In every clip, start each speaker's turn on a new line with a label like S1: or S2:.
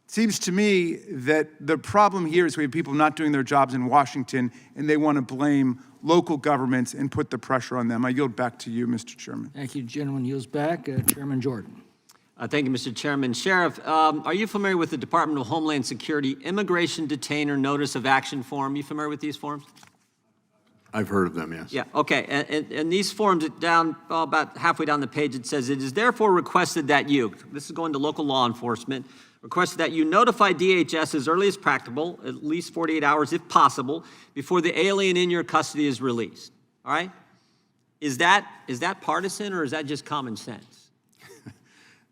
S1: Seems to me that the problem here is we have people not doing their jobs in Washington, and they want to blame local governments and put the pressure on them. I yield back to you, Mr. Chairman.
S2: Thank you. Gentleman yields back. Chairman Jordan.
S3: Thank you, Mr. Chairman. Sheriff, are you familiar with the Department of Homeland Security Immigration Detainer Notice of Action form? You familiar with these forms?
S4: I've heard of them, yes.
S3: Yeah, okay. And these forms, down about halfway down the page, it says, it is therefore requested that you, this is going to local law enforcement, requested that you notify DHS as early as practicable, at least 48 hours if possible, before the alien in your custody is released. All right? Is that partisan, or is that just common sense?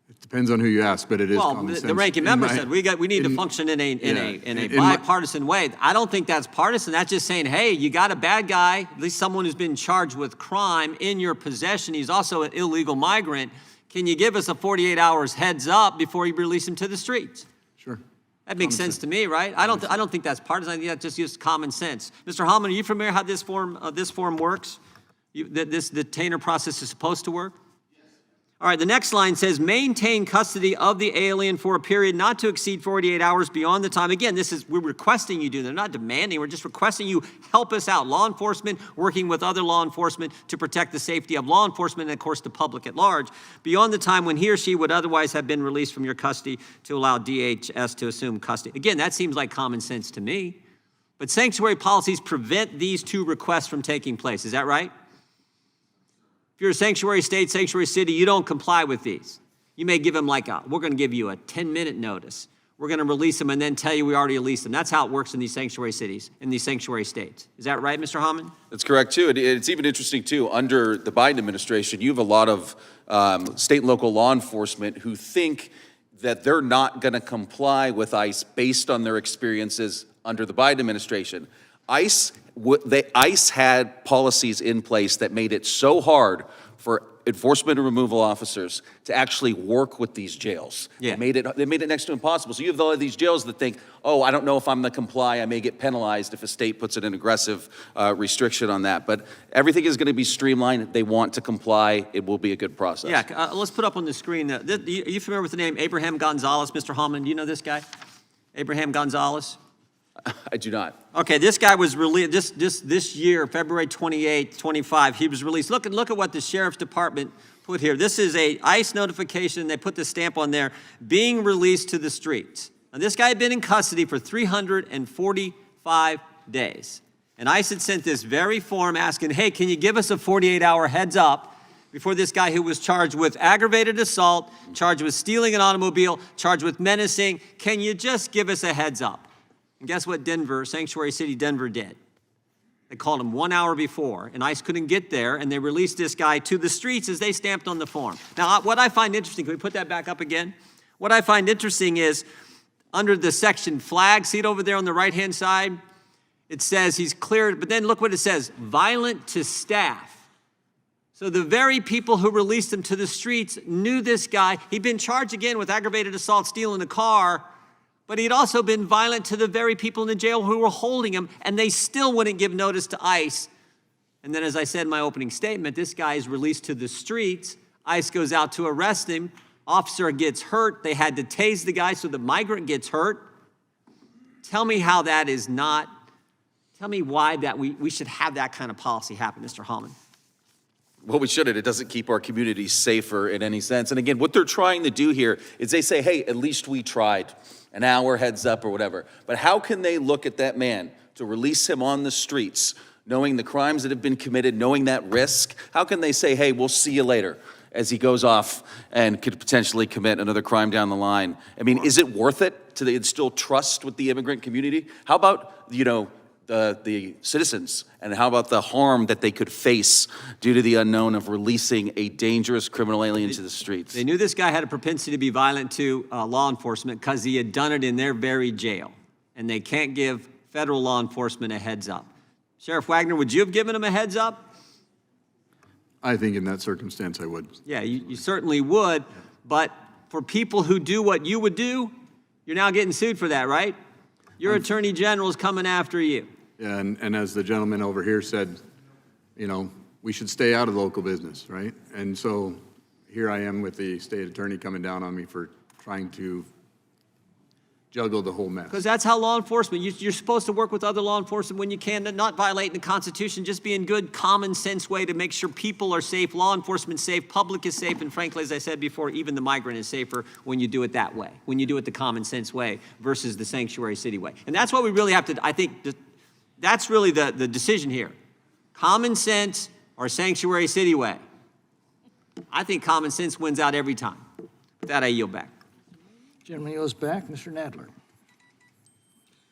S4: It depends on who you ask, but it is common sense.
S3: The ranking member said we need to function in a bipartisan way. I don't think that's partisan. That's just saying, hey, you got a bad guy, at least someone who's been charged with crime in your possession. He's also an illegal migrant. Can you give us a 48 hours heads up before you release him to the streets?
S4: Sure.
S3: That makes sense to me, right? I don't think that's partisan. I think that's just common sense. Mr. Hallman, are you familiar how this form works? This detainer process is supposed to work? All right, the next line says, maintain custody of the alien for a period not to exceed 48 hours beyond the time. Again, we're requesting you do. They're not demanding. We're just requesting you help us out. Law enforcement working with other law enforcement to protect the safety of law enforcement and, of course, the public at large, beyond the time when he or she would otherwise have been released from your custody to allow DHS to assume custody. Again, that seems like common sense to me. But sanctuary policies prevent these two requests from taking place. Is that right? If you're a sanctuary state, sanctuary city, you don't comply with these. You may give them we're going to give you a 10-minute notice. We're going to release them and then tell you we already released them. That's how it works in these sanctuary cities, in these sanctuary states. Is that right, Mr. Hammond?
S5: That's correct, too. It's even interesting, too, under the Biden administration, you have a lot of state and local law enforcement who think that they're not going to comply with ICE based on their experiences under the Biden administration. ICE had policies in place that made it so hard for enforcement and removal officers to actually work with these jails.
S3: Yeah.
S5: They made it next to impossible. So you have all of these jails that think, oh, I don't know if I'm going to comply. I may get penalized if a state puts in an aggressive restriction on that. But everything is going to be streamlined. They want to comply. It will be a good process.
S3: Yeah, let's put up on the screen. Are you familiar with the name Abraham Gonzalez, Mr. Hammond? Do you know this guy? Abraham Gonzalez?
S5: I do not.
S3: Okay, this guy was released this year, February 28, 25. He was released. Look at what the sheriff's department put here. This is a ICE notification. They put the stamp on there, being released to the streets. Now, this guy had been in custody for 345 days. And ICE had sent this very form asking, hey, can you give us a 48-hour heads up before this guy who was charged with aggravated assault, charged with stealing an automobile, charged with menacing, can you just give us a heads up? And guess what Sanctuary City, Denver did? They called him 1 hour before, and ICE couldn't get there, and they released this guy to the streets as they stamped on the form. Now, what I find interesting, can we put that back up again? What I find interesting is under the section flag, see it over there on the right-hand side? It says he's cleared, but then look what it says, violent to staff. So the very people who released him to the streets knew this guy. He'd been charged again with aggravated assault, stealing a car, but he'd also been violent to the very people in the jail who were holding him, and they still wouldn't give notice to ICE. And then, as I said in my opening statement, this guy is released to the streets. ICE goes out to arrest him. Officer gets hurt. They had to tase the guy, so the migrant gets hurt. Tell me how that is not, tell me why that we should have that kind of policy happen, Mr. Hallman.
S5: Well, we shouldn't. It doesn't keep our communities safer in any sense. And again, what they're trying to do here is they say, hey, at least we tried. An hour heads up or whatever. But how can they look at that man to release him on the streets, knowing the crimes that have been committed, knowing that risk? How can they say, hey, we'll see you later as he goes off and could potentially commit another crime down the line? I mean, is it worth it to instill trust with the immigrant community? How about, the citizens, and how about the harm that they could face due to the unknown of releasing a dangerous criminal alien to the streets?
S3: They knew this guy had a propensity to be violent to law enforcement because he had done it in their very jail, and they can't give federal law enforcement a heads up. Sheriff Wagner, would you have given him a heads up?
S4: I think in that circumstance I would.
S3: Yeah, you certainly would, but for people who do what you would do, you're now getting sued for that, right? Your attorney general is coming after you.
S4: Yeah, and as the gentleman over here said, we should stay out of local business, right? And so here I am with the state attorney coming down on me for trying to juggle the whole mess.
S3: Because that's how law enforcement, you're supposed to work with other law enforcement when you can, not violating the Constitution, just be in good common sense way to make sure people are safe, law enforcement safe, public is safe, and frankly, as I said before, even the migrant is safer when you do it that way, when you do it the common sense way versus the sanctuary city way. And that's what we really have to, I think, that's really the decision here. Common sense or sanctuary city way. I think common sense wins out every time. With that, I yield back.
S2: Gentleman yields back. Mr. Nadler.